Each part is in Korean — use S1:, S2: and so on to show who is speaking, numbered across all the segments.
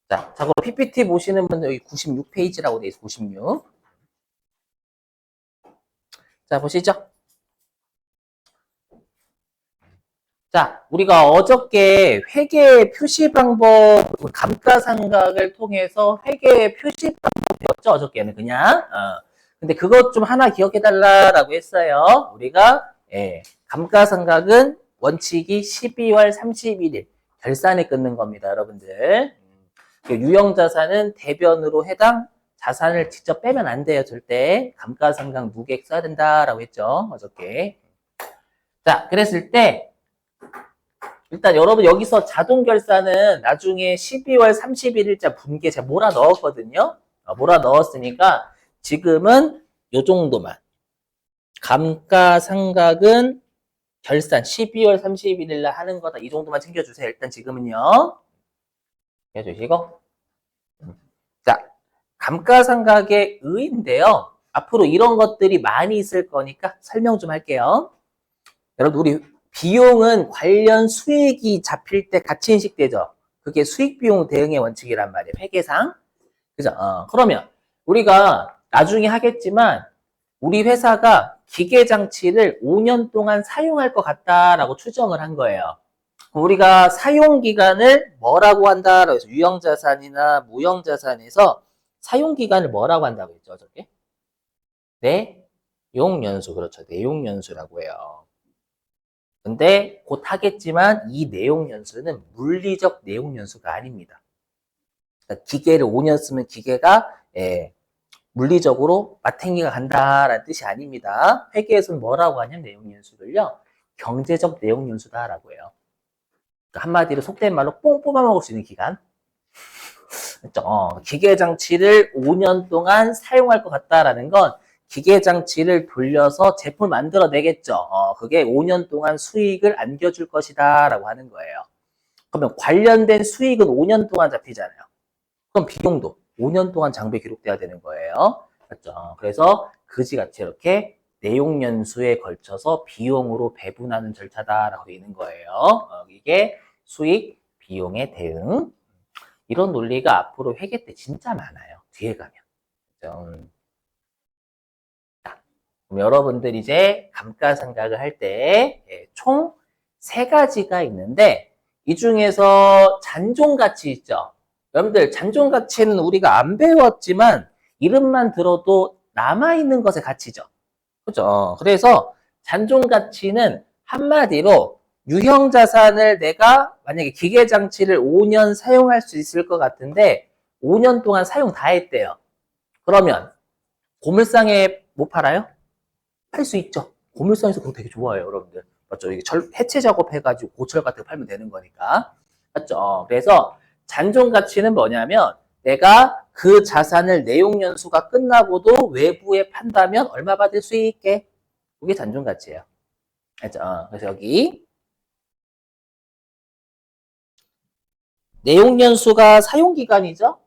S1: 자, 자고 PPT 보시는 분들 여기 96페이지라고 돼 있어. 96. 자, 보시죠. 자, 우리가 어저께 회계 표시 방법, 감가상각을 통해서 회계 표시 방법 배웠죠? 어저께는 그냥. 근데 그것 좀 하나 기억해 달라라고 했어요. 우리가, 감가상각은 원칙이 12월 31일 결산에 끊는 겁니다, 여러분들. 유형자산은 대변으로 해당 자산을 직접 빼면 안 돼요, 절대. 감가상각 무계획 써야 된다라고 했죠, 어저께. 자, 그랬을 때, 일단 여러분 여기서 자동 결산은 나중에 12월 31일자 분기에 제가 몰아 넣었거든요. 몰아 넣었으니까 지금은 요 정도만. 감가상각은 결산 12월 31일 날 하는 거다. 이 정도만 챙겨주세요. 일단 지금은요. 해주시고. 자, 감가상각의 의인데요. 앞으로 이런 것들이 많이 있을 거니까 설명 좀 할게요. 여러분 우리 비용은 관련 수익이 잡힐 때 같이 인식되죠. 그게 수익비용 대응의 원칙이란 말이에요. 회계상. 그죠? 그러면 우리가 나중에 하겠지만 우리 회사가 기계장치를 5년 동안 사용할 것 같다라고 추정을 한 거예요. 우리가 사용기간을 뭐라고 한다라고 해서 유형자산이나 무형자산에서 사용기간을 뭐라고 한다고 했죠? 저게? 내용연수. 그렇죠. 내용연수라고 해요. 근데 곧 하겠지만 이 내용 연수는 물리적 내용 연수가 아닙니다. 그러니까 기계를 5년 쓰면 기계가 물리적으로 마탱이가 간다라는 뜻이 아닙니다. 회계에서는 뭐라고 하냐면 내용 연수를요. 경제적 내용 연수다라고 해요. 그러니까 한마디로 속된 말로 뽕 뽑아 먹을 수 있는 기간. 그렇죠? 기계 장치를 5년 동안 사용할 것 같다라는 건 기계 장치를 돌려서 제품을 만들어내겠죠. 그게 5년 동안 수익을 안겨줄 것이다 라고 하는 거예요. 그러면 관련된 수익은 5년 동안 잡히잖아요. 그럼 비용도 5년 동안 장부에 기록돼야 되는 거예요. 맞죠? 그래서 그지같이 이렇게 내용 연수에 걸쳐서 비용으로 배분하는 절차다라고 되어 있는 거예요. 이게 수익, 비용의 대응. 이런 논리가 앞으로 회계 때 진짜 많아요. 뒤에 가면. 그럼 여러분들 이제 감가상각을 할 때 총 3가지가 있는데 이 중에서 잔존가치 있죠. 여러분들 잔존가치는 우리가 안 배웠지만 이름만 들어도 남아있는 것의 가치죠. 그죠? 그래서 잔존가치는 한마디로 유형자산을 내가 만약에 기계장치를 5년 사용할 수 있을 것 같은데 5년 동안 사용 다 했대요. 그러면 고물상에 못 팔아요? 팔 수 있죠. 고물상에서 그거 되게 좋아해요, 여러분들. 맞죠? 이게 해체 작업해가지고 고철 같은 거 팔면 되는 거니까. 맞죠? 그래서 잔존 가치는 뭐냐면 내가 그 자산을 내용 연수가 끝나고도 외부에 판다면 얼마 받을 수 있게? 그게 잔존 가치예요. 맞죠? 그래서 여기 내용 연수가 사용 기간이죠.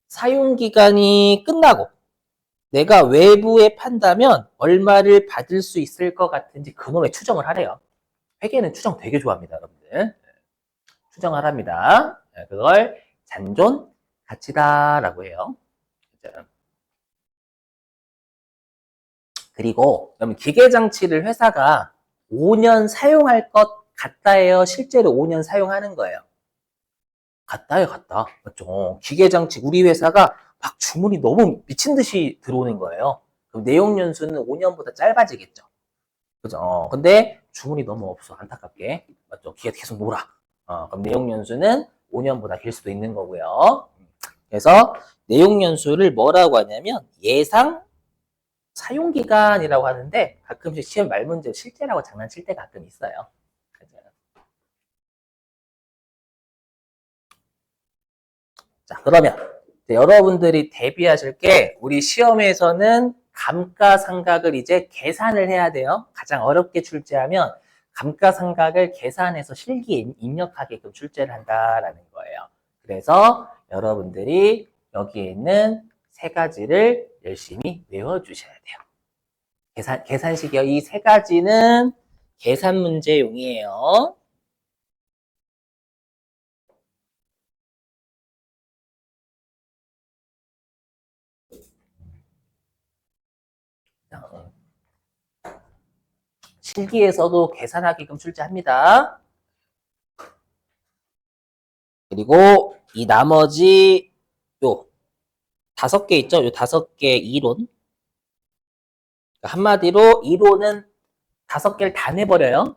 S1: 사용 기간이 끝나고 내가 외부에 판다면 얼마를 받을 수 있을 것 같은지 그놈의 추정을 하래요. 회계는 추정 되게 좋아합니다, 여러분들. 추정을 합니다. 그걸 잔존 가치다라고 해요. 그리고 그러면 기계장치를 회사가 5년 사용할 것 같다예요. 실제로 5년 사용하는 거예요. 같다요, 같다. 맞죠? 기계장치 우리 회사가 막 주문이 너무 미친 듯이 들어오는 거예요. 그럼 내용 연수는 5년보다 짧아지겠죠. 그죠? 근데 주문이 너무 없어. 안타깝게. 맞죠? 기계 계속 놀아. 그럼 내용 연수는 5년보다 길 수도 있는 거고요. 그래서 내용 연수를 뭐라고 하냐면 예상 사용 기간이라고 하는데 가끔씩 시험 말 문제 실제라고 장난칠 때 가끔 있어요. 자, 그러면 여러분들이 대비하실 게 우리 시험에서는 감가상각을 이제 계산을 해야 돼요. 가장 어렵게 출제하면 감가상각을 계산해서 실기에 입력하게끔 출제를 한다라는 거예요. 그래서 여러분들이 여기에 있는 3가지를 열심히 외워주셔야 돼요. 계산식이요. 이 3가지는 계산 문제용이에요. 실기에서도 계산하게끔 출제합니다. 그리고 이 나머지 요 5개 있죠? 요 5개 이론. 한마디로 이론은 5개를 다 내버려요.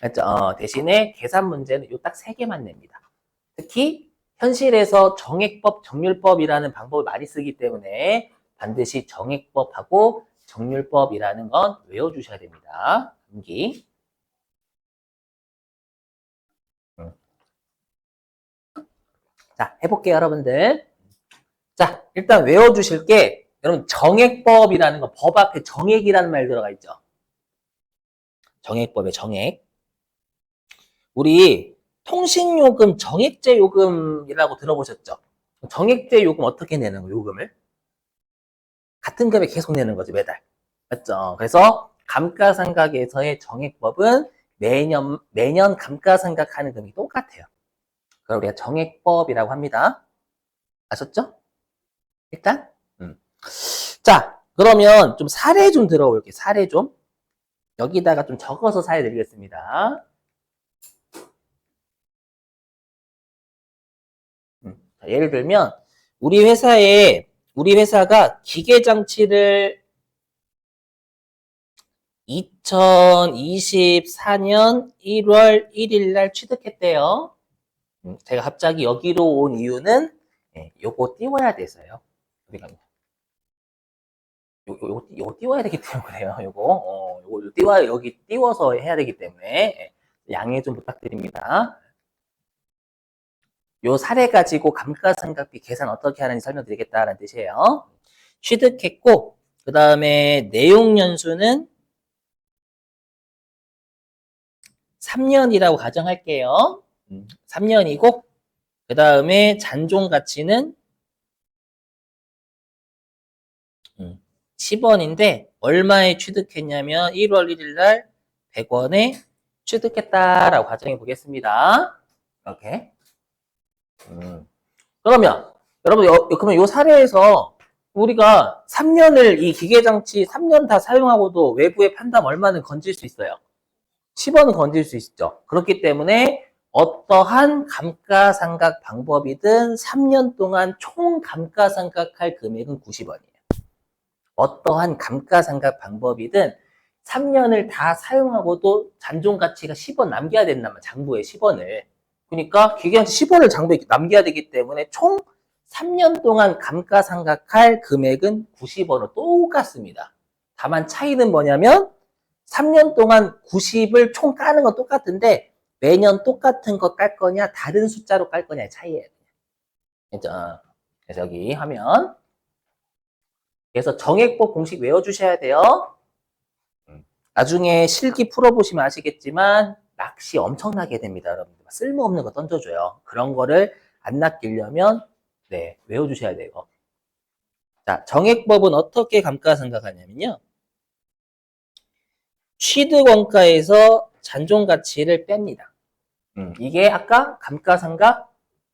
S1: 그렇죠? 대신에 계산 문제는 요 딱 3개만 냅니다. 특히 현실에서 정액법, 정률법이라는 방법을 많이 쓰기 때문에 반드시 정액법하고 정률법이라는 건 외워주셔야 됩니다. 암기. 자, 해볼게요, 여러분들. 자, 일단 외워주실 게, 여러분, 정액법이라는 거, 법 앞에 정액이라는 말 들어가 있죠? 정액법의 정액. 우리 통신요금 정액제 요금이라고 들어보셨죠? 정액제 요금 어떻게 내는 거예요, 요금을? 같은 금액 계속 내는 거지, 매달. 맞죠? 그래서 감가상각에서의 정액법은 매년 감가상각하는 금액이 똑같아요. 그걸 우리가 정액법이라고 합니다. 아셨죠? 일단? 자, 그러면 좀 사례 좀 들어볼게요. 사례 좀. 여기다가 좀 적어서 사례 드리겠습니다. 자, 예를 들면, 우리 회사가 기계장치를 2024년 1월 1일 날 취득했대요. 제가 갑자기 여기로 온 이유는 요거 띄워야 돼서요. 우리가 요거 띄워야 되기 때문에 그래요. 요거 여기 띄워서 해야 되기 때문에 양해 좀 부탁드립니다. 요 사례 가지고 감가상각비 계산 어떻게 하는지 설명드리겠다라는 뜻이에요. 취득했고 그 다음에 내용 연수는 3년이라고 가정할게요. 3년이고 그 다음에 잔존 가치는 10원인데 얼마에 취득했냐면 1월 1일 날 100원에 취득했다라고 가정해 보겠습니다. 이렇게. 그러면 여러분 그러면 이 사례에서 우리가 3년을 이 기계장치 3년 다 사용하고도 외부의 판담 얼마는 건질 수 있어요? 10원은 건질 수 있죠. 그렇기 때문에 어떠한 감가상각 방법이든 3년 동안 총 감가상각할 금액은 90원이에요. 어떠한 감가상각 방법이든 3년을 다 사용하고도 잔존 가치가 10원 남겨야 된다면 장부에 10원을. 그러니까 기계한테 10원을 장부에 남겨야 되기 때문에 총 3년 동안 감가상각할 금액은 90원으로 똑같습니다. 다만 차이는 뭐냐면 3년 동안 90을 총 까는 건 똑같은데 매년 똑같은 거 깔 거냐 다른 숫자로 깔 거냐의 차이예요. 그래서 여기 하면 그래서 정액법 공식 외워주셔야 돼요. 나중에 실기 풀어보시면 아시겠지만 낚시 엄청나게 됩니다. 여러분들 쓸모없는 거 던져줘요. 그런 거를 안 낚이려면 네, 외워주셔야 돼요. 자, 정액법은 어떻게 감가상각하냐면요. 취득원가에서 잔존가치를 뺍니다. 이게 아까 감가상각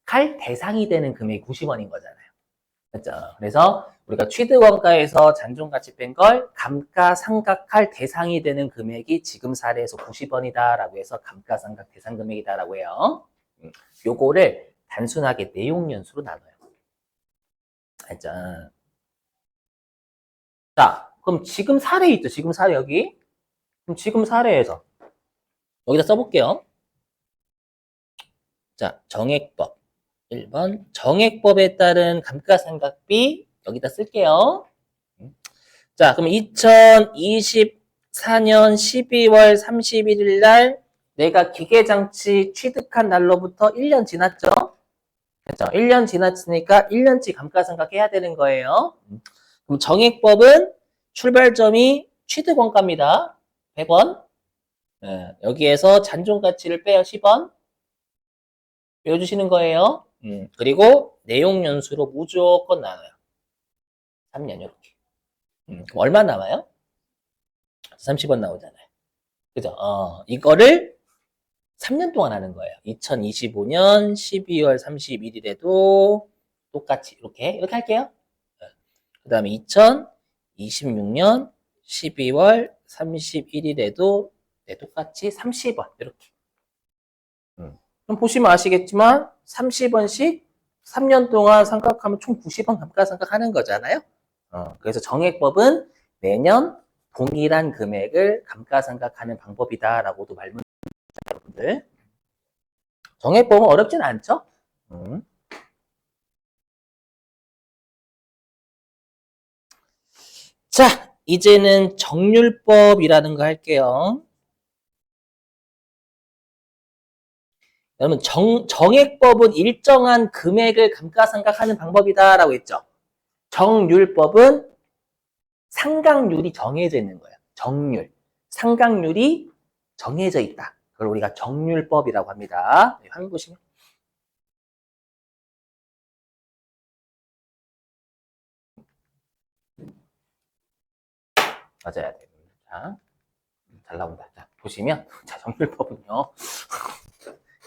S1: 할 대상이 되는 금액이 90원인 거잖아요. 그렇죠? 그래서 우리가 취득원가에서 잔존가치 뺀 걸 감가상각할 대상이 되는 금액이 지금 사례에서 90원이다라고 해서 감가상각 대상 금액이다라고 해요. 요거를 단순하게 내용연수로 나눠요. 알죠? 자, 그럼 지금 사례 있죠? 지금 사례 여기. 그럼 지금 사례에서 여기다 써볼게요. 자, 정액법. 1번 정액법에 따른 감가상각비 여기다 쓸게요. 자, 그럼 2024년 12월 31일 날 내가 기계장치 취득한 날로부터 1년 지났죠? 그렇죠? 1년 지났으니까 1년치 감가상각 해야 되는 거예요. 그럼 정액법은 출발점이 취득원가입니다. 100원. 네, 여기에서 잔존가치를 빼요. 10원. 외워주시는 거예요. 그리고 내용 연수로 무조건 나눠요. 3년 이렇게. 그럼 얼마 남아요? 30원 나오잖아요. 그죠? 이거를 3년 동안 하는 거예요. 2025년 12월 31일에도 똑같이 이렇게 할게요. 그 다음에 2026년 12월 31일에도 똑같이 30원 이렇게. 그럼 보시면 아시겠지만 30원씩 3년 동안 삼각하면 총 90원 감가상각하는 거잖아요. 그래서 정액법은 매년 동일한 금액을 감가상각하는 방법이다라고도 말문합니다, 여러분들. 정액법은 어렵진 않죠? 자, 이제는 정률법이라는 거 할게요. 여러분, 정액법은 일정한 금액을 감가상각하는 방법이다라고 했죠. 정률법은 상각률이 정해져 있는 거예요. 정률. 상각률이 정해져 있다. 그걸 우리가 정률법이라고 합니다. 화면 보시면. 맞아야 돼요. 자, 잘 나온다. 자, 보시면, 자, 정률법은요.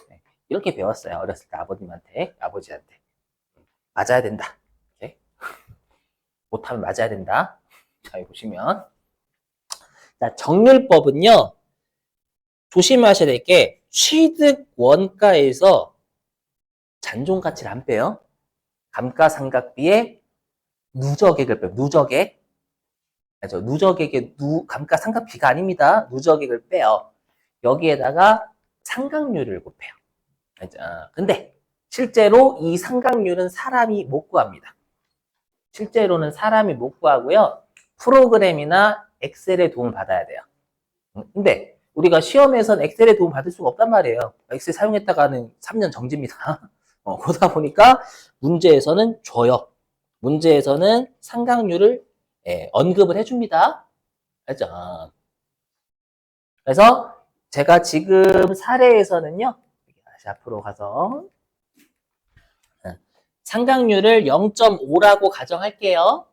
S1: 네, 이렇게 배웠어요. 어렸을 때 아버님한테, 아버지한테. 맞아야 된다. 이렇게. 못하면 맞아야 된다. 자, 여기 보시면. 자, 정률법은요. 조심하셔야 될 게, 취득 원가에서 잔존가치를 안 빼요. 감가상각비에 누적액을 빼요. 누적액. 그렇죠? 누적액의 감가상각비가 아닙니다. 누적액을 빼요. 여기에다가 상각률을 곱해요. 그렇죠? 근데 실제로 이 상각률은 사람이 못 구합니다. 실제로는 사람이 못 구하고요. 프로그램이나 엑셀의 도움을 받아야 돼요. 근데 우리가 시험에서는 엑셀의 도움 받을 수가 없단 말이에요. 엑셀 사용했다가는 3년 정지입니다. 그러다 보니까 문제에서는 줘요. 문제에서는 상각률을 언급을 해줍니다. 알죠? 그래서 제가 지금 사례에서는요. 다시 앞으로 가서 상각률을 0.5라고 가정할게요.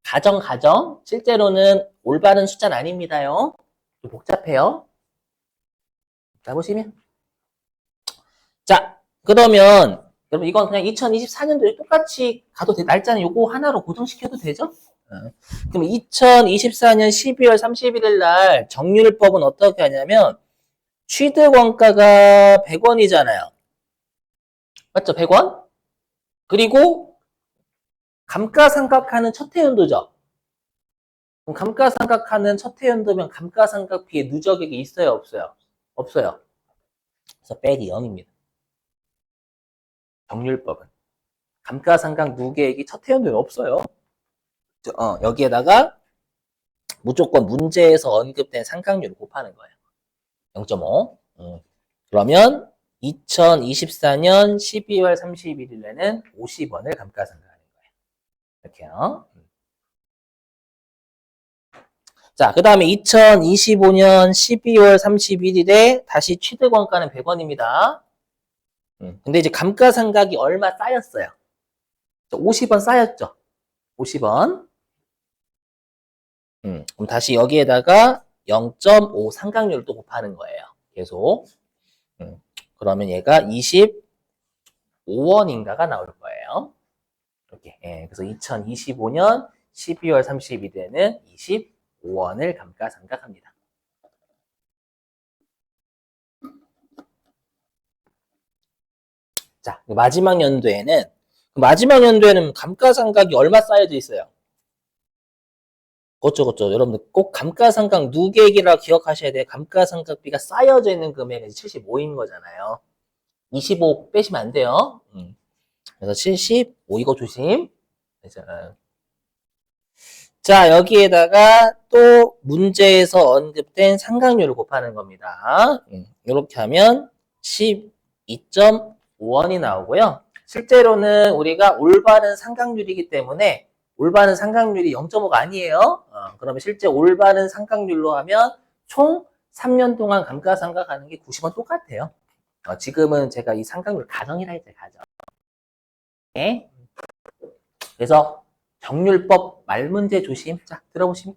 S1: 가정. 실제로는 올바른 숫자는 아닙니다요. 좀 복잡해요. 자, 보시면. 자, 그러면 여러분 이건 그냥 2024년도에 똑같이 가도 돼. 날짜는 요거 하나로 고정시켜도 되죠? 그럼 2024년 12월 31일 날 정률법은 어떻게 하냐면 취득원가가 100원이잖아요. 맞죠? 100원? 그리고 감가상각하는 첫 해연도죠. 그럼 감가상각하는 첫 해연도면 감가상각비에 누적액이 있어요? 없어요? 없어요. 그래서 빼기 0입니다. 정률법은. 감가상각 누계액이 첫 해연도에 없어요. 여기에다가 무조건 문제에서 언급된 상각률을 곱하는 거예요. 0.5. 그러면 2024년 12월 31일에는 50원을 감가상각하는 거예요. 이렇게요. 자, 그 다음에 2025년 12월 31일에 다시 취득원가는 100원입니다. 근데 이제 감가상각이 얼마 쌓였어요? 50원 쌓였죠? 50원. 그럼 다시 여기에다가 0.5 상각률을 또 곱하는 거예요. 계속. 그러면 얘가 25원인가가 나올 거예요. 이렇게. 그래서 2025년 12월 30일에는 25원을 감가상각합니다. 자, 마지막 연도에는 감가상각이 얼마 쌓여져 있어요? 그렇죠. 여러분들 꼭 감가상각 누계액이라고 기억하셔야 돼요. 감가상각비가 쌓여져 있는 금액은 75인 거잖아요. 25 빼시면 안 돼요. 그래서 75 이거 조심. 자, 여기에다가 또 문제에서 언급된 상각률을 곱하는 겁니다. 이렇게 하면 12.5원이 나오고요. 실제로는 우리가 올바른 상각률이기 때문에 올바른 상각률이 0.5가 아니에요. 그러면 실제 올바른 상각률로 하면 총 3년 동안 감가상각하는 게 90원 똑같아요. 지금은 제가 이 상각률 가정이라 했죠, 가정. 네. 그래서 정률법 말문제 조심. 자, 들어보시면.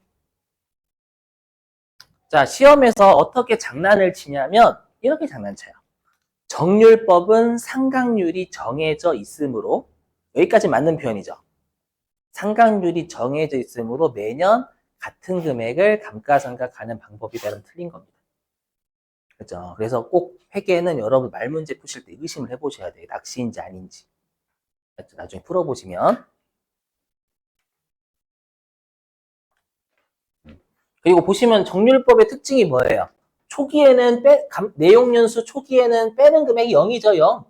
S1: 자, 시험에서 어떻게 장난을 치냐면 이렇게 장난쳐요. 정률법은 상각률이 정해져 있으므로 여기까지 맞는 표현이죠. 상각률이 정해져 있으므로 매년 같은 금액을 감가상각하는 방법이 따르면 틀린 겁니다. 그죠? 그래서 꼭 회계는 여러분 말 문제 푸실 때 의심을 해보셔야 돼요. 낚시인지 아닌지. 나중에 풀어보시면. 그리고 보시면 정률법의 특징이 뭐예요? 초기에는 내용연수 초기에는 빼는 금액이 0이죠, 0.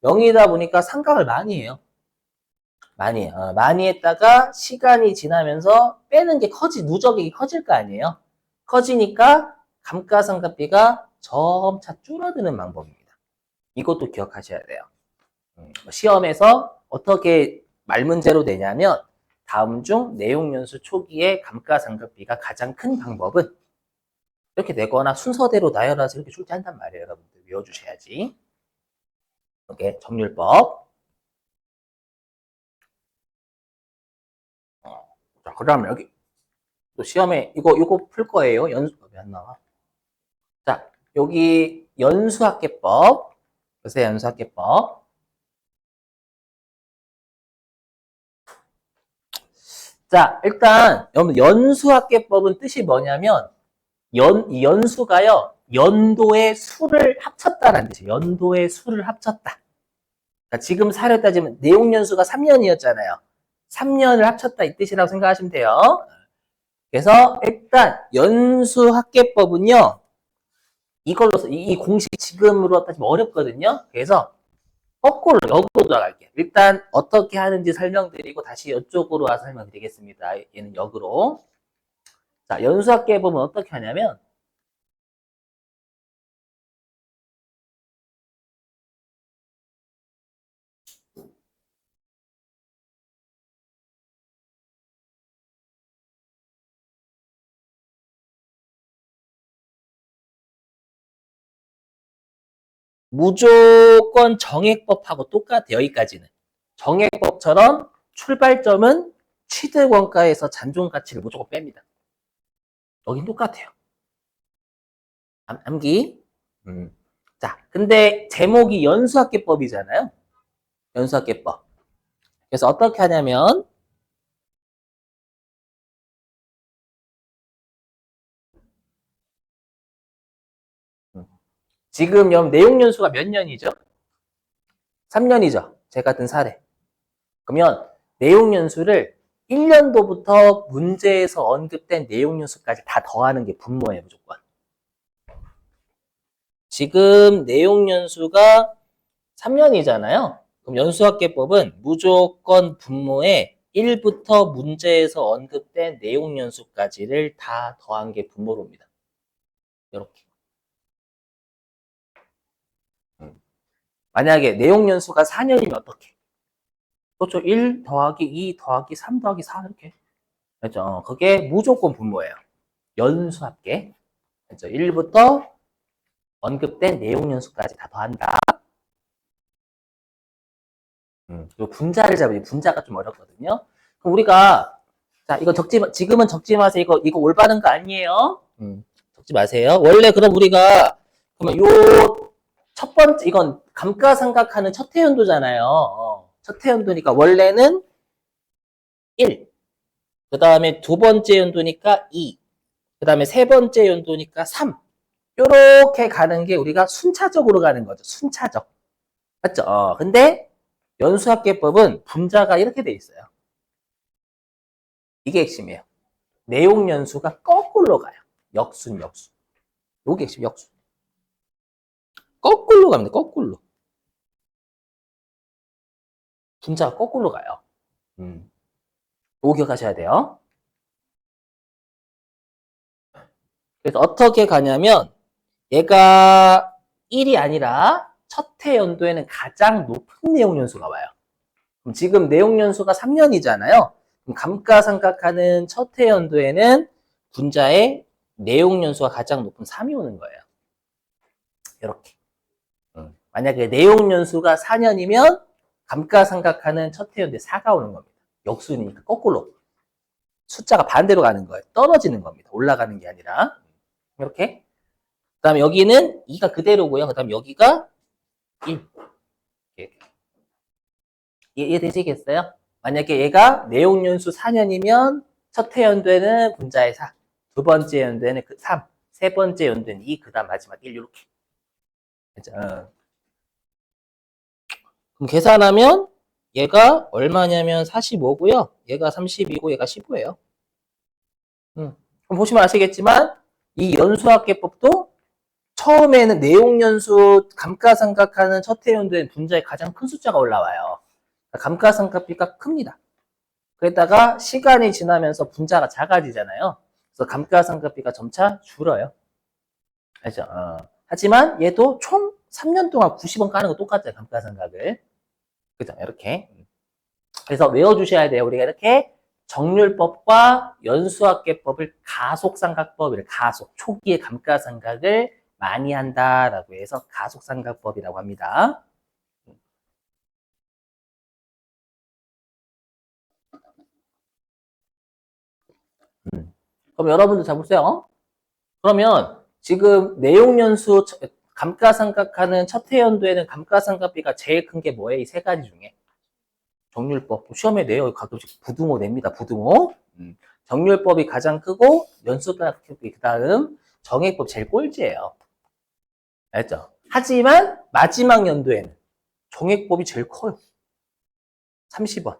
S1: 0이다 보니까 상각을 많이 해요. 많이 해요. 많이 했다가 시간이 지나면서 빼는 게 누적이 커질 거 아니에요? 커지니까 감가상각비가 점차 줄어드는 방법입니다. 이것도 기억하셔야 돼요. 시험에서 어떻게 말문제로 내냐면 다음 중 내용연수 초기에 감가상각비가 가장 큰 방법은 이렇게 내거나 순서대로 나열해서 이렇게 출제한단 말이에요. 여러분들 외워주셔야지. 이게 정률법. 자, 그 다음에 여기 또 시험에 이거 풀 거예요. 연수법이 안 나와. 자, 여기 연수학계법. 보세요, 연수학계법. 자, 일단 연수학계법은 뜻이 뭐냐면 연수가요, 연도의 수를 합쳤다라는 뜻이에요. 연도의 수를 합쳤다. 그러니까 지금 사례 따지면 내용연수가 3년이었잖아요. 3년을 합쳤다 이 뜻이라고 생각하시면 돼요. 그래서 일단 연수학계법은요, 이걸로 이 공식 지금으로 따지면 어렵거든요. 그래서 거꾸로 역으로 돌아갈게요. 일단 어떻게 하는지 설명드리고 다시 이쪽으로 와서 설명드리겠습니다. 얘는 역으로. 자, 연수학계법은 어떻게 하냐면 무조건 정액법하고 똑같아요. 여기까지는. 정액법처럼 출발점은 취득원가에서 잔존가치를 무조건 뺍니다. 여긴 똑같아요. 암기. 자, 근데 제목이 연수학계법이잖아요. 연수학계법. 그래서 어떻게 하냐면 지금 내용연수가 몇 년이죠? 3년이죠. 제가 든 사례. 그러면 내용연수를 1년도부터 문제에서 언급된 내용연수까지 다 더하는 게 분모예요, 무조건. 지금 내용연수가 3년이잖아요. 그럼 연수학계법은 무조건 분모에 1부터 문제에서 언급된 내용연수까지를 다 더한 게 분모로입니다. 이렇게. 만약에 내용연수가 4년이면 어떻게? 그렇죠. 1 더하기 2 더하기 3 더하기 4 이렇게. 그렇죠. 그게 무조건 분모예요. 연수합계. 그렇죠. 1부터 언급된 내용연수까지 다 더한다. 그리고 분자를 잡으니 분자가 좀 어렵거든요. 그럼 우리가 자 이거 지금은 적지 마세요. 이거 올바른 거 아니에요. 적지 마세요. 원래 그럼 우리가 그러면 요 첫 번째 이건 감가상각하는 첫 해연도잖아요. 첫 해연도니까 원래는 1. 그 다음에 두 번째 연도니까 2. 그 다음에 세 번째 연도니까 3. 요렇게 가는 게 우리가 순차적으로 가는 거죠. 순차적. 맞죠? 근데 연수학계법은 분자가 이렇게 돼 있어요. 이게 핵심이에요. 내용 연수가 거꾸로 가요. 역순. 요게 핵심, 역순. 거꾸로 갑니다. 거꾸로. 분자가 거꾸로 가요. 요거 기억하셔야 돼요. 그래서 어떻게 가냐면 얘가 1이 아니라 첫 해 연도에는 가장 높은 내용 연수가 와요. 그럼 지금 내용 연수가 3년이잖아요. 그럼 감가상각하는 첫 해 연도에는 분자의 내용 연수가 가장 높은 3이 오는 거예요. 이렇게. 만약에 내용 연수가 4년이면 감가상각하는 첫 해 연도에 4가 오는 겁니다. 역순이니까 거꾸로. 숫자가 반대로 가는 거예요. 떨어지는 겁니다. 올라가는 게 아니라. 이렇게. 그 다음에 여기는 2가 그대로고요. 그 다음에 여기가 1. 이해되시겠어요? 만약에 얘가 내용연수 4년이면 첫 해 연도에는 분자의 4, 두 번째 연도에는 그 3, 세 번째 연도에는 2, 그 다음 마지막 1 이렇게. 그죠? 그럼 계산하면 얘가 얼마냐면 45고요. 얘가 32고 얘가 15예요. 그럼 보시면 아시겠지만 이 연수합계법도 처음에는 내용연수 감가상각하는 첫 해 연도엔 분자의 가장 큰 숫자가 올라와요. 감가상각비가 큽니다. 그러다가 시간이 지나면서 분자가 작아지잖아요. 그래서 감가상각비가 점차 줄어요. 알죠? 하지만 얘도 총 3년 동안 90원 까는 거 똑같아요. 감가상각을. 그죠? 이렇게. 그래서 외워주셔야 돼요. 우리가 이렇게 정률법과 연수학계법을 가속상각법이래. 가속. 초기의 감가상각을 많이 한다라고 해서 가속상각법이라고 합니다. 그럼 여러분들 잘 보세요. 그러면 지금 내용연수 감가상각하는 첫 해 연도에는 감가상각비가 제일 큰 게 뭐예요? 이 세 가지 중에. 정률법. 시험에 내요. 가끔씩 부등호 냅니다. 부등호. 정률법이 가장 크고 연수학계법이 그 다음 정액법 제일 꼴찌예요. 알죠? 하지만 마지막 연도에는 정액법이 제일 커요. 30원.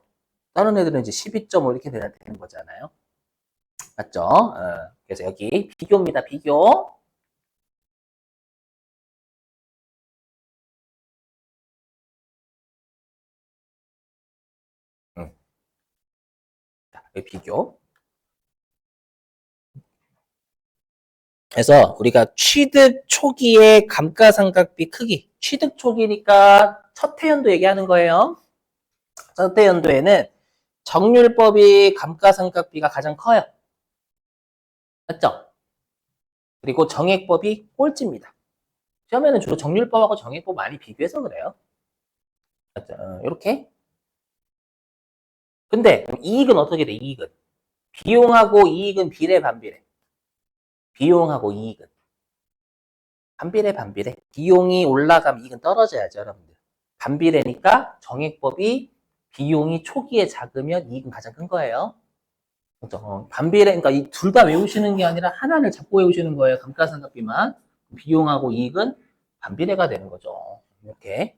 S1: 다른 애들은 이제 12.5 이렇게 되는 거잖아요. 맞죠? 그래서 여기 비교입니다. 비교. 자, 여기 비교. 그래서 우리가 취득 초기의 감가상각비 크기. 취득 초기니까 첫 해연도 얘기하는 거예요. 첫 해연도에는 정률법이 감가상각비가 가장 커요. 맞죠? 그리고 정액법이 꼴찌입니다. 시험에는 주로 정률법하고 정액법 많이 비교해서 그래요. 맞죠? 이렇게. 근데 이익은 어떻게 돼? 이익은 비용하고 이익은 비례 반비례. 비용하고 이익은 반비례 반비례. 비용이 올라가면 이익은 떨어져야죠, 여러분들. 반비례니까 정액법이 비용이 초기에 작으면 이익은 가장 큰 거예요. 그렇죠? 반비례, 그러니까 이 둘 다 외우시는 게 아니라 하나를 잡고 외우시는 거예요. 감가상각비만. 비용하고 이익은 반비례가 되는 거죠. 이렇게.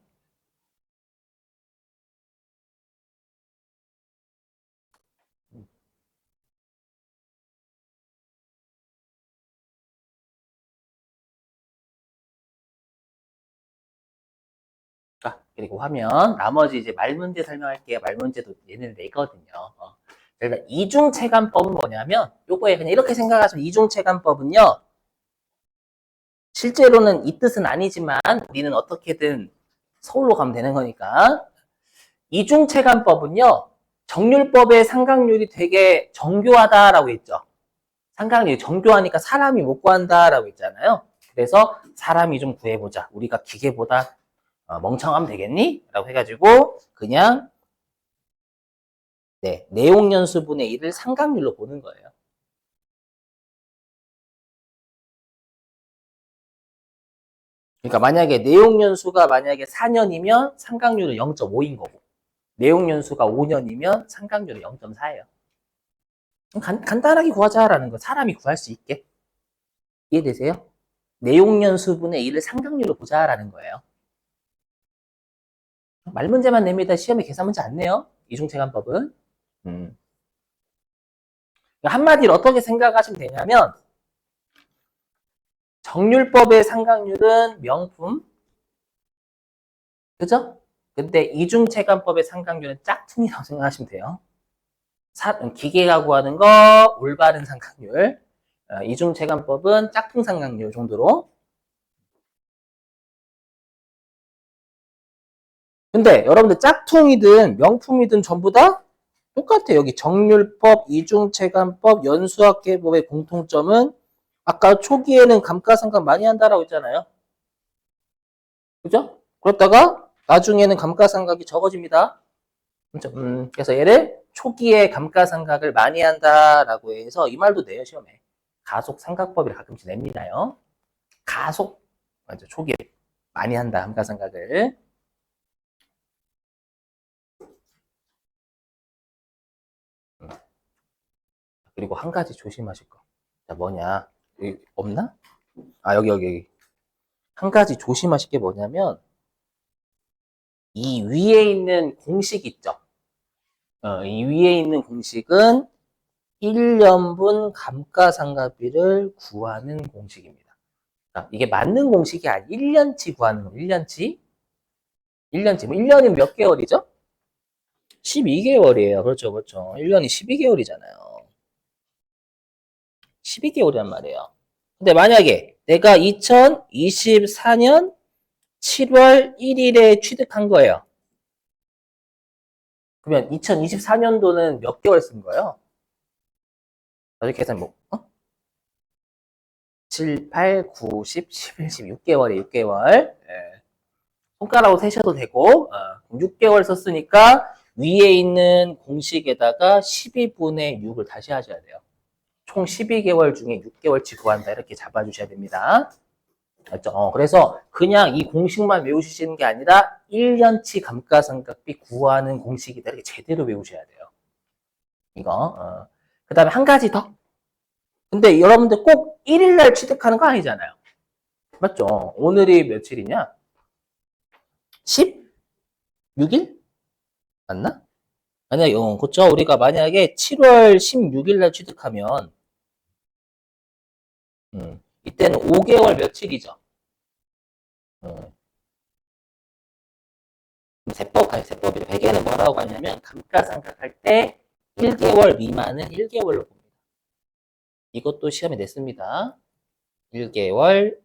S1: 자, 그리고 화면. 나머지 이제 말문제 설명할게요. 말문제도 얘는 내거든요. 그러니까 이중체감법은 뭐냐면, 요거에 그냥 이렇게 생각하시면 이중체감법은요, 실제로는 이 뜻은 아니지만, 우리는 어떻게든 서울로 가면 되는 거니까. 이중체감법은요, 정률법의 상각률이 되게 정교하다라고 했죠. 상각률이 정교하니까 사람이 못 구한다라고 했잖아요. 그래서 사람이 좀 구해보자. 우리가 기계보다 멍청하면 되겠니? 라고 해가지고 그냥 네, 내용연수분의 1을 상각률로 보는 거예요. 그러니까 만약에 내용연수가 만약에 4년이면 상각률은 0.5인 거고 내용연수가 5년이면 상각률은 0.4예요. 간단하게 구하자라는 거. 사람이 구할 수 있게. 이해되세요? 내용연수분의 1을 상각률로 보자라는 거예요. 말문제만 냅니다. 시험에 계산 문제 안 내요. 이중체감법은. 그러니까 한마디로 어떻게 생각하시면 되냐면 정률법의 상각률은 명품, 그죠? 근데 이중체감법의 상각률은 짝퉁이라고 생각하시면 돼요. 기계가 구하는 거 올바른 상각률, 이중체감법은 짝퉁 상각률 정도로. 근데 여러분들 짝퉁이든 명품이든 전부 다 똑같아요. 여기 정률법, 이중체감법, 연수학계법의 공통점은 아까 초기에는 감가상각 많이 한다라고 했잖아요. 그죠? 그렇다가 나중에는 감가상각이 적어집니다. 그래서 얘를 초기에 감가상각을 많이 한다라고 해서 이 말도 내요, 시험에. 가속상각법을 가끔씩 냅니다요. 가속, 맞죠? 초기에 많이 한다, 감가상각을. 그리고 한 가지 조심하실 거. 자, 뭐냐? 여기 없나? 아, 여기. 한 가지 조심하실 게 뭐냐면, 이 위에 있는 공식 있죠? 이 위에 있는 공식은 1년분 감가상각비를 구하는 공식입니다. 이게 맞는 공식이 아니 1년치 구하는 거 1년치? 1년치. 뭐 1년이 몇 개월이죠? 12개월이에요. 그렇죠. 1년이 12개월이잖아요. 12개월이란 말이에요. 근데 만약에 내가 2024년 7월 1일에 취득한 거예요. 그러면 2024년도는 몇 개월 쓴 거예요? 나중에 계산 뭐, 7, 8, 9, 10, 11, 12, 6개월. 예. 손가락으로 세셔도 되고, 6개월 썼으니까 위에 있는 공식에다가 12분의 6을 다시 하셔야 돼요. 총 12개월 중에 6개월치 구한다. 이렇게 잡아주셔야 됩니다. 맞죠? 그래서 그냥 이 공식만 외우시는 게 아니라 1년치 감가상각비 구하는 공식이다. 이렇게 제대로 외우셔야 돼요. 이거. 그 다음에 한 가지 더. 근데 여러분들 꼭 1일날 취득하는 거 아니잖아요. 맞죠? 오늘이 며칠이냐? 16일? 맞나? 만약에, 그쵸? 우리가 만약에 7월 16일 날 취득하면, 이때는 5개월 며칠이죠? 세법이죠. 베개는 뭐라고 하냐면, 감가상각할 때 1개월 미만은 1개월로 봅니다. 이것도 시험에 냈습니다. 1개월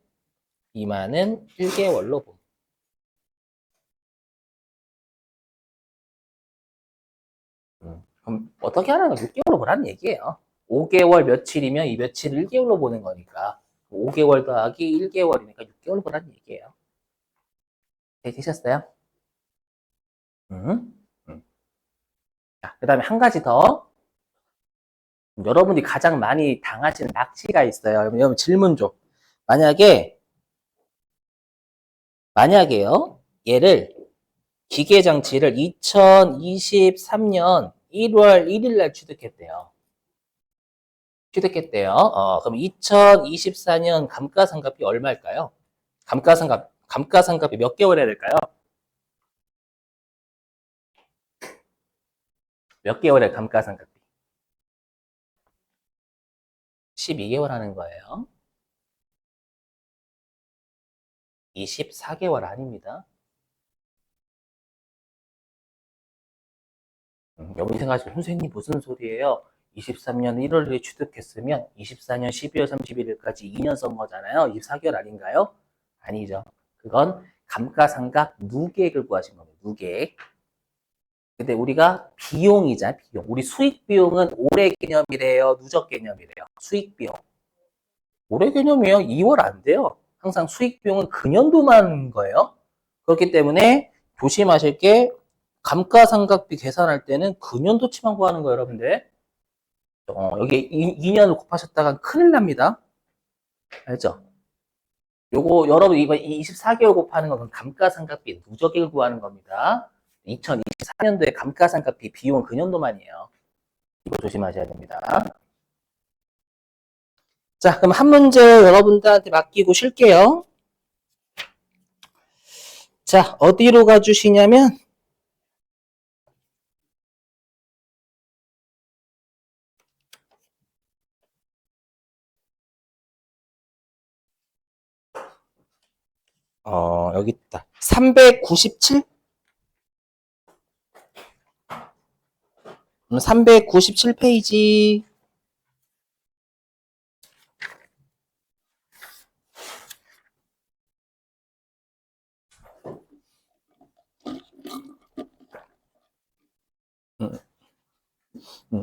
S1: 미만은 1개월로 봅니다. 그럼 어떻게 하라는 거 6개월로 보라는 얘기예요. 5개월 며칠이면 이 며칠을 1개월로 보는 거니까 5개월 더하기 1개월이니까 6개월로 보라는 얘기예요. 네, 되셨어요? 자, 그 다음에 한 가지 더. 여러분이 가장 많이 당하시는 낚시가 있어요. 여러분 질문 좀. 만약에요, 얘를, 기계장치를 2023년 1월 1일 날 취득했대요. 그럼 2024년 감가상각비 얼마일까요? 감가상각비 몇 개월 해야 될까요? 몇 개월의 감가상각비? 12개월 하는 거예요. 24개월 아닙니다. 여러분이 생각하시고, 선생님 무슨 소리예요? 23년 1월에 취득했으면 24년 12월 31일까지 2년 쓴 거잖아요. 24개월 아닌가요? 아니죠. 그건 감가상각 누계액을 구하신 겁니다. 누계액. 근데 우리가 비용이자 비용. 우리 수익 비용은 올해 개념이래요. 누적 개념이래요. 수익 비용. 올해 개념이에요. 2월 안 돼요. 항상 수익 비용은 금년도만 거예요. 그렇기 때문에 조심하실 게 감가상각비 계산할 때는 금년도치만 구하는 거예요, 여러분들. 여기 2년을 곱하셨다가 큰일 납니다. 알죠? 요거 여러분 이번 24개월 곱하는 건 감가상각비 누적액을 구하는 겁니다. 2024년도에 감가상각비 비용은 금년도만이에요. 이거 조심하셔야 됩니다. 자, 그럼 한 문제 여러분들한테 맡기고 쉴게요. 자, 어디로 가주시냐면, 여기 있다. 397? 397페이지.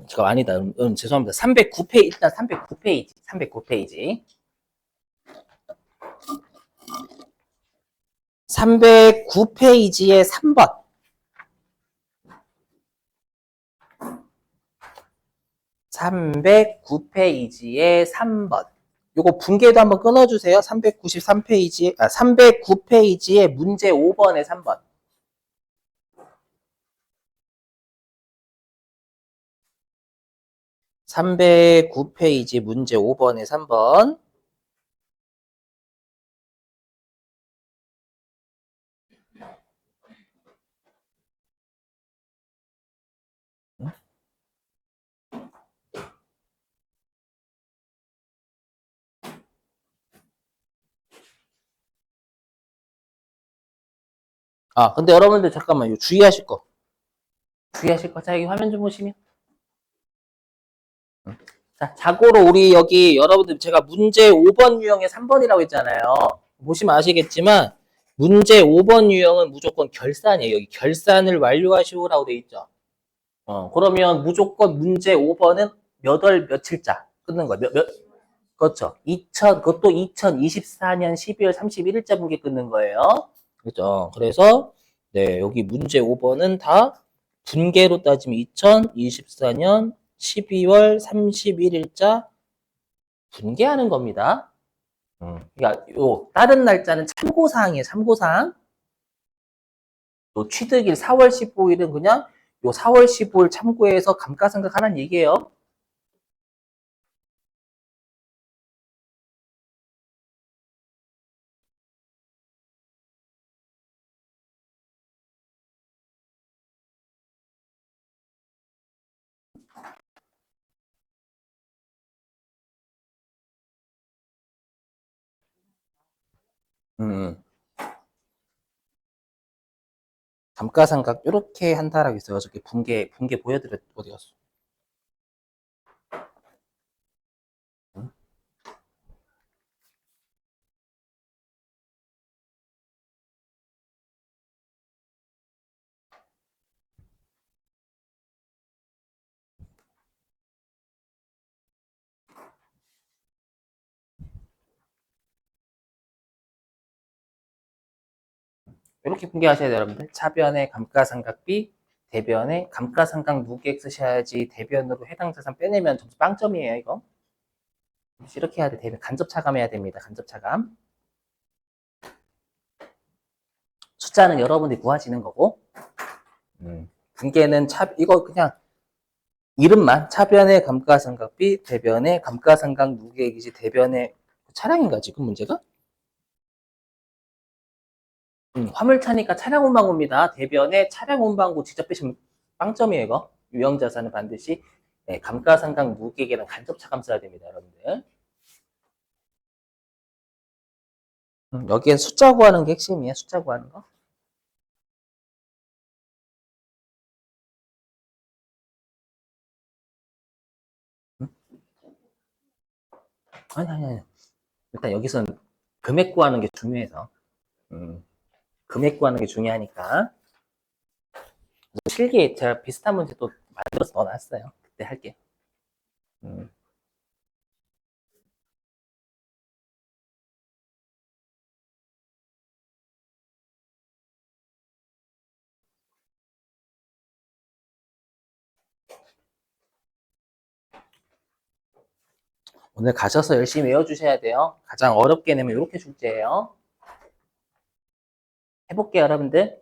S1: 잠깐 아니다. 죄송합니다. 309페이지, 일단 309페이지. 309페이지에 3번. 309페이지에 3번. 요거 분계도 한번 끊어주세요. 309페이지에 문제 5번에 3번. 309페이지 문제 5번에 3번. 아, 근데 여러분들 잠깐만요. 주의하실 거. 자, 여기 화면 좀 보시면. 자, 자고로 우리 여기 여러분들 제가 문제 5번 유형의 3번이라고 했잖아요. 보시면 아시겠지만 문제 5번 유형은 무조건 결산이에요. 여기 결산을 완료하시오라고 돼 있죠. 그러면 무조건 문제 5번은 몇 월 며칠자 끊는 거예요. 그렇죠. 그것도 2024년 12월 31일자 분기 끊는 거예요. 그렇죠. 그래서 네, 여기 문제 5번은 다 분계로 따지면 2024년 12월 31일자 분계하는 겁니다. 그러니까 요 다른 날짜는 참고사항이에요. 참고사항. 요 취득일 4월 15일은 그냥 요 4월 15일 참고해서 감가상각하라는 얘기예요. 음. 감가상각 이렇게 한다라고 있어요. 저기 분계 보여드렸 어디 갔어? 이렇게 분개하셔야 돼요, 여러분들. 차변에 감가상각비, 대변에 감가상각 무계획 쓰셔야지 대변으로 해당 자산 빼내면 점수 빵점이에요, 이거. 이렇게 해야 돼. 대변 간접 차감해야 됩니다. 간접 차감. 숫자는 여러분들이 구하시는 거고. 분개는 이거 그냥 이름만 차변의 감가상각비, 대변의 감가상각 무계획이지 대변의 차량인가 지금 문제가? 화물차니까 차량 운반구입니다. 대변에 차량 운반구 직접 빼시면 빵점이에요, 이거. 유형자산은 반드시 네, 감가상각 무계획이랑 간접 차감 써야 됩니다, 여러분들. 여기엔 숫자 구하는 게 핵심이에요, 숫자 구하는 거. 아니. 일단 여기선 금액 구하는 게 중요해서. 금액 구하는 게 중요하니까. 실기에 제가 비슷한 문제 또 만들어서 넣어놨어요. 그때 할게. 오늘 가셔서 열심히 외워주셔야 돼요. 가장 어렵게 내면 이렇게 출제예요. 해볼게요, 여러분들.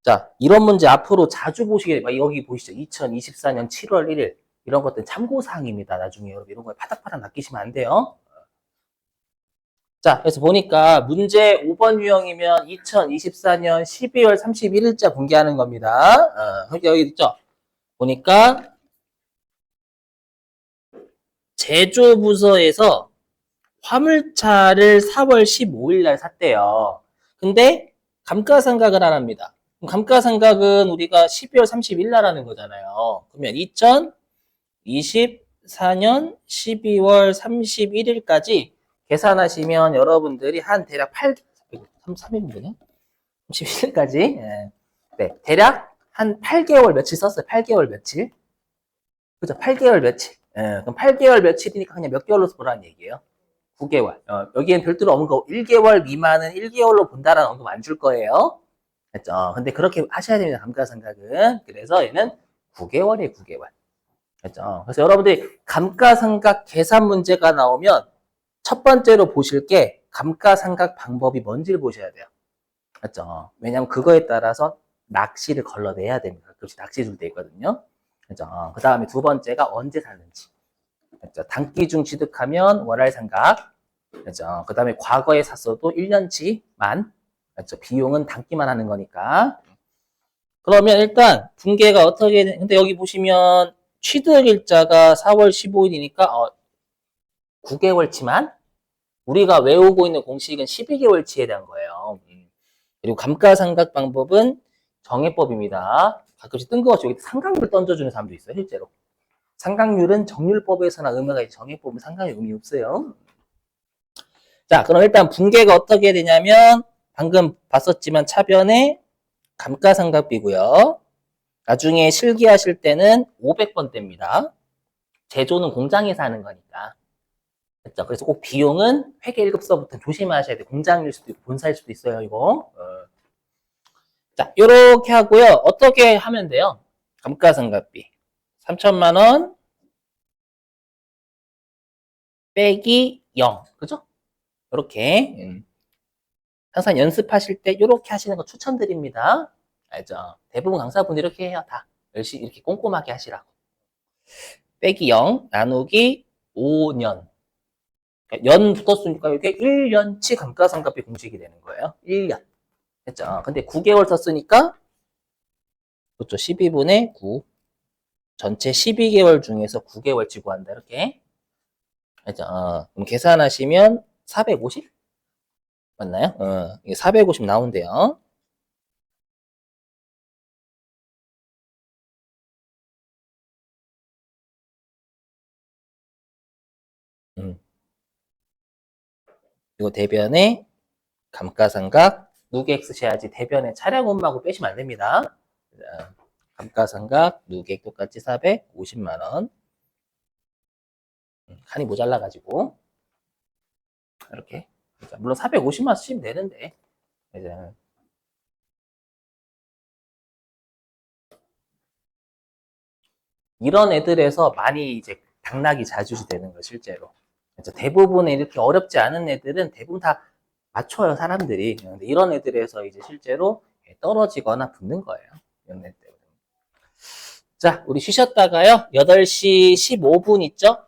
S1: 자, 이런 문제 앞으로 자주 보시게, 여기 보시죠. 2024년 7월 1일. 이런 것들 참고사항입니다. 나중에 여러분 이런 거에 파닥파닥 낚이시면 안 돼요. 자, 그래서 보니까 문제 5번 유형이면 2024년 12월 31일자 공개하는 겁니다. 여기 있죠? 보니까 제조부서에서 화물차를 4월 15일 날 샀대요. 근데 감가상각을 안 합니다. 감가상각은 우리가 12월 30일 날 하는 거잖아요. 그러면 2024년 12월 31일까지 계산하시면 여러분들이 한 대략 3일이네? 31일까지. 네, 대략 한 8개월 며칠 썼어요. 8개월 며칠. 그죠? 8개월 며칠. 그럼 8개월 며칠이니까 그냥 몇 개월로 보라는 얘기예요. 9개월. 여기엔 별도로 언급, 1개월 미만은 1개월로 본다라는 언급 안 줄 거예요. 됐죠? 근데 그렇게 하셔야 됩니다. 감가상각은. 그래서 얘는 9개월이에요, 9개월. 됐죠? 그래서 여러분들이 감가상각 계산 문제가 나오면 첫 번째로 보실 게 감가상각 방법이 뭔지를 보셔야 돼요. 맞죠? 왜냐면 그거에 따라서 낚시를 걸러내야 됩니다. 그렇지, 낚시 줄 때 있거든요. 그죠? 그 다음에 두 번째가 언제 샀는지. 그죠? 단기 중 취득하면 월할 상각. 그죠? 그 다음에 과거에 샀어도 1년치만. 그죠? 비용은 단기만 하는 거니까. 그러면 일단 분계가 어떻게, 근데 여기 보시면 취득일자가 4월 15일이니까 9개월치만 우리가 외우고 있는 공식은 12개월치에 대한 거예요. 그리고 감가상각 방법은 정해법입니다. 가끔씩 뜬금없이 여기 상각률 던져주는 사람도 있어요, 실제로. 상각률은 정률법에서나 의미가 있지 정해법은 상당히 의미 없어요. 자, 그럼 일단 분계가 어떻게 되냐면 방금 봤었지만 차변에 감가상각비고요. 나중에 실기하실 때는 500번대입니다. 제조는 공장에서 하는 거니까. 그렇죠? 그래서 꼭 비용은 회계 1급서부터 조심하셔야 돼요. 공장일 수도 있고 본사일 수도 있어요, 이거. 자, 요렇게 하고요. 어떻게 하면 돼요? 감가상각비. 3천만 원 빼기 0. 그죠? 요렇게. 항상 연습하실 때 요렇게 하시는 거 추천드립니다. 알죠? 대부분 강사분들 이렇게 해요. 다. 열심히 이렇게 꼼꼼하게 하시라고. 빼기 0 나누기 5년. 연 붙었으니까 이게 1년치 감가상각비 공식이 되는 거예요. 1년. 됐죠? 근데 9개월 썼으니까 그렇죠. 12분의 9. 전체 12개월 중에서 9개월치 구한다. 이렇게. 그죠? 그럼 계산하시면 450? 맞나요? 이게 450 나온대요. 음. 이거 대변에 감가상각 누계액 쓰셔야지 대변에 차량 음마고 빼시면 안 됩니다. 감가상각 누계액 똑같이 450만 원. 칸이 모자라가지고 이렇게. 물론 450만 원 쓰시면 되는데 이제 이런 애들에서 많이 이제 당락이 자주 되는 거 실제로. 대부분 이렇게 어렵지 않은 애들은 대부분 다 맞춰요 사람들이. 근데 이런 애들에서 이제 실제로 떨어지거나 붙는 거예요. 이런 애들. 자, 우리 쉬셨다가요. 8시 15분 있죠?